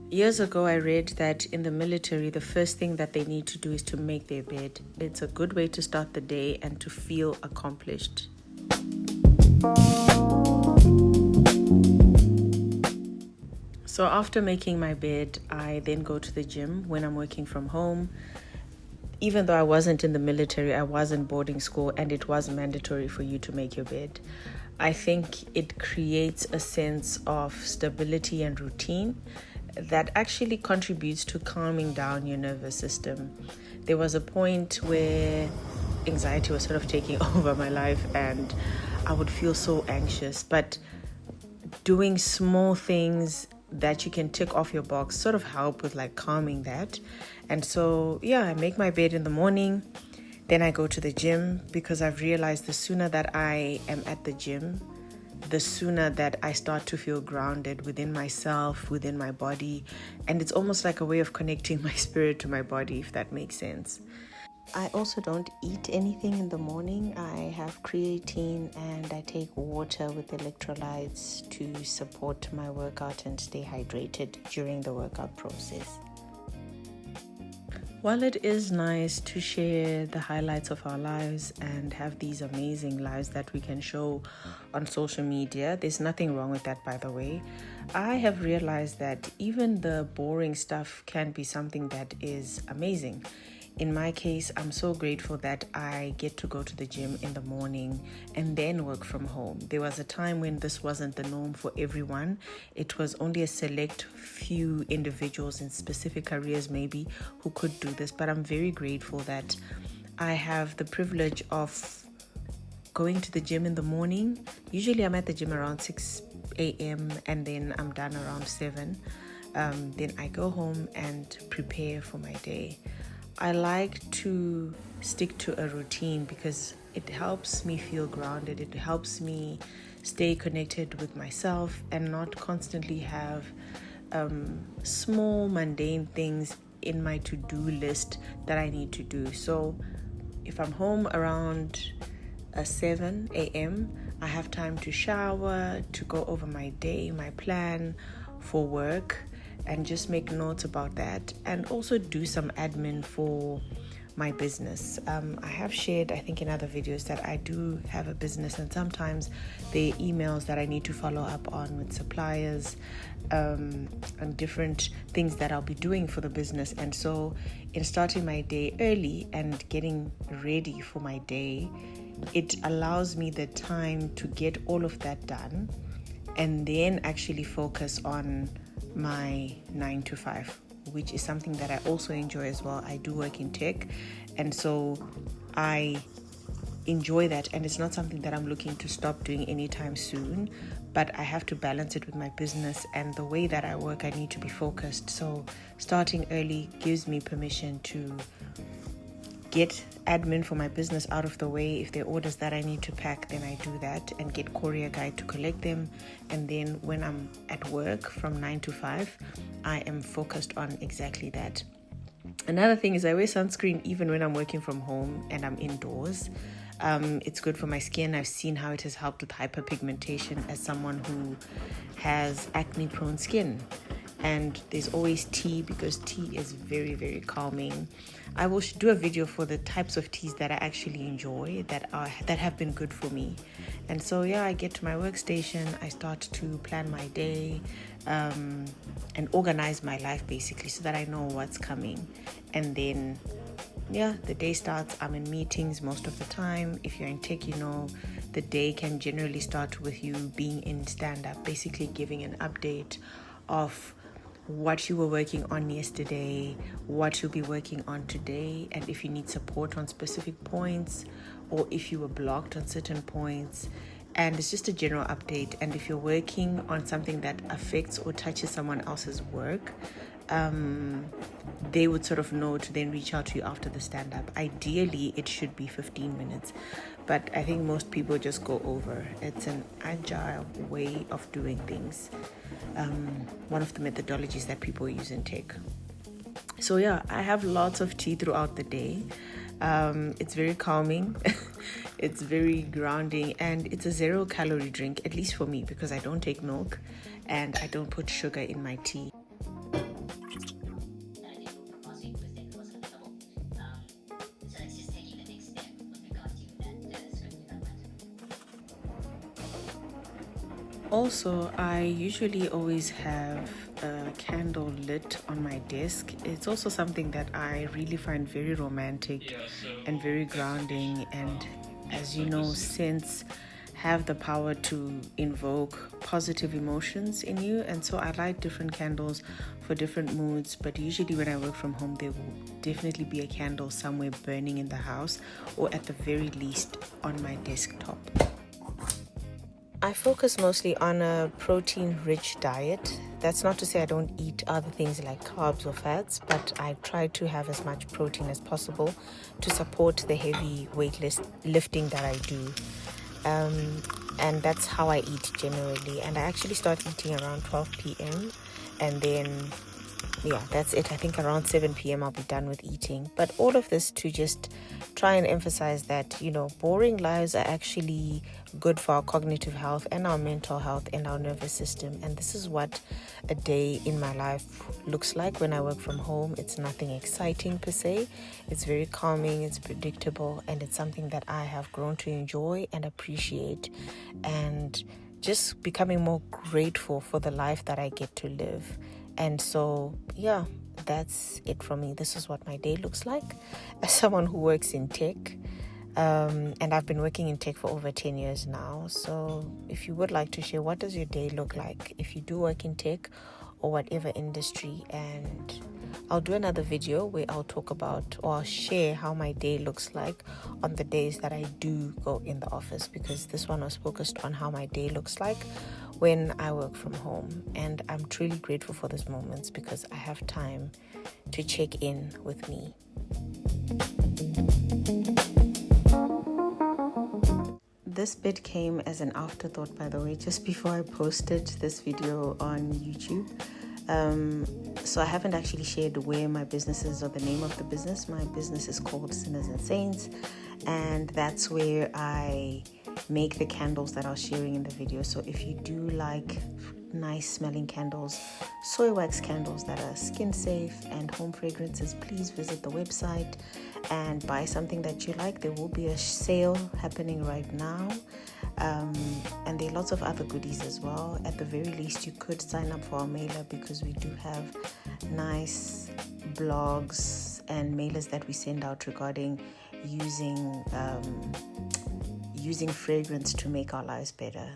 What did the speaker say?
Years ago, I read that in the military, the first thing that they need to do is to make their bed. It's a good way to start the day and to feel accomplished. So after making my bed, I then go to the gym when I'm working from home. Even though I wasn't in the military, I was in boarding school, and it was mandatory for you to make your bed. I think it creates a sense of stability and routine that actually contributes to calming down your nervous system. There was a point where anxiety was sort of taking over my life and I would feel so anxious, but doing small things that you can tick off your box sort of help with like calming that. And so I make my bed in the morning, then I go to the gym, because I've realized the sooner that I am at the gym, the sooner that I start to feel grounded within myself, within my body. And it's almost like a way of connecting my spirit to my body, if that makes sense. I also don't eat anything in the morning. I have creatine and I take water with electrolytes to support my workout and stay hydrated during the workout process. While it is nice to share the highlights of our lives and have these amazing lives that we can show on social media, there's nothing wrong with that, by the way. I have realized that even the boring stuff can be something that is amazing. In my case, I'm so grateful that I get to go to the gym in the morning and then work from home. There was a time when this wasn't the norm for everyone. It was only a select few individuals in specific careers maybe who could do this. But I'm very grateful that I have the privilege of going to the gym in the morning. Usually I'm at the gym around 6 a.m. and then I'm done around 7. Then I go home and prepare for my day. I like to stick to a routine because it helps me feel grounded. It helps me stay connected with myself and not constantly have small mundane things in my to-do list that I need to do. So if I'm home around 7 a.m., I have time to shower, to go over my day, my plan for work, and just make notes about that, and also do some admin for my business. I have shared, I think in other videos, that I do have a business, and sometimes there are emails that I need to follow up on with suppliers and different things that I'll be doing for the business. And so in starting my day early and getting ready for my day, it allows me the time to get all of that done and then actually focus on my 9 to 5, which is something that I also enjoy as well. I do work in tech, and so I enjoy that, and it's not something that I'm looking to stop doing anytime soon, but I have to balance it with my business and the way that I work. I need to be focused, so starting early gives me permission to get admin for my business out of the way. If there are orders that I need to pack, then I do that and get courier guy to collect them. And then when I'm at work from 9 to 5, I am focused on exactly that. Another thing is I wear sunscreen even when I'm working from home and I'm indoors. It's good for my skin. I've seen how it has helped with hyperpigmentation as someone who has acne-prone skin. And there's always tea, because tea is very, very calming. I will do a video for the types of teas that I actually enjoy that have been good for me. And so I get to my workstation, I start to plan my day and organize my life basically so that I know what's coming. And then the day starts. I'm in meetings most of the time. If you're in tech, the day can generally start with you being in stand-up, basically giving an update of what you were working on yesterday, what you'll be working on today, and if you need support on specific points or if you were blocked on certain points. And it's just a general update. And if you're working on something that affects or touches someone else's work, they would sort of know to then reach out to you after the stand-up. Ideally, it should be 15 minutes, but I think most people just go over. It's an agile way of doing things. One of the methodologies that people use in tech. So I have lots of tea throughout the day. It's very calming. It's very grounding, and it's a 0-calorie drink, at least for me, because I don't take milk and I don't put sugar in my tea. Also, I usually always have a candle lit on my desk. It's also something that I really find very romantic and very grounding. And as you know, scents have the power to invoke positive emotions in you. And so I light different candles for different moods. But usually when I work from home, there will definitely be a candle somewhere burning in the house, or at the very least on my desktop. I focus mostly on a protein-rich diet. That's not to say I don't eat other things like carbs or fats, but I try to have as much protein as possible to support the heavy lifting that I do. And that's how I eat generally. And I actually start eating around 12 p.m. and then that's it. I think around 7 p.m. I'll be done with eating. But all of this to just try and emphasize that, boring lives are actually good for our cognitive health and our mental health and our nervous system. And this is what a day in my life looks like when I work from home. It's nothing exciting per se. It's very calming, it's predictable, and it's something that I have grown to enjoy and appreciate, and just becoming more grateful for the life that I get to live. And so, that's it from me. This is what my day looks like as someone who works in tech. And I've been working in tech for over 10 years now. So if you would like to share, what does your day look like if you do work in tech or whatever industry? And I'll do another video where I'll talk about, or I'll share how my day looks like on the days that I do go in the office, because this one was focused on how my day looks like when I work from home. And I'm truly grateful for these moments because I have time to check in with me. This bit came as an afterthought, by the way, just before I posted this video on YouTube. So I haven't actually shared where my business is or the name of the business. My business is called Sinahs Saynts, and that's where I make the candles that I was sharing in the video. So if you do like nice smelling candles, soy wax candles that are skin safe, and home fragrances, please visit the website and buy something that you like. There will be a sale happening right now, and there are lots of other goodies as well. At the very least, you could sign up for our mailer, because we do have nice blogs and mailers that we send out regarding using fragrance to make our lives better.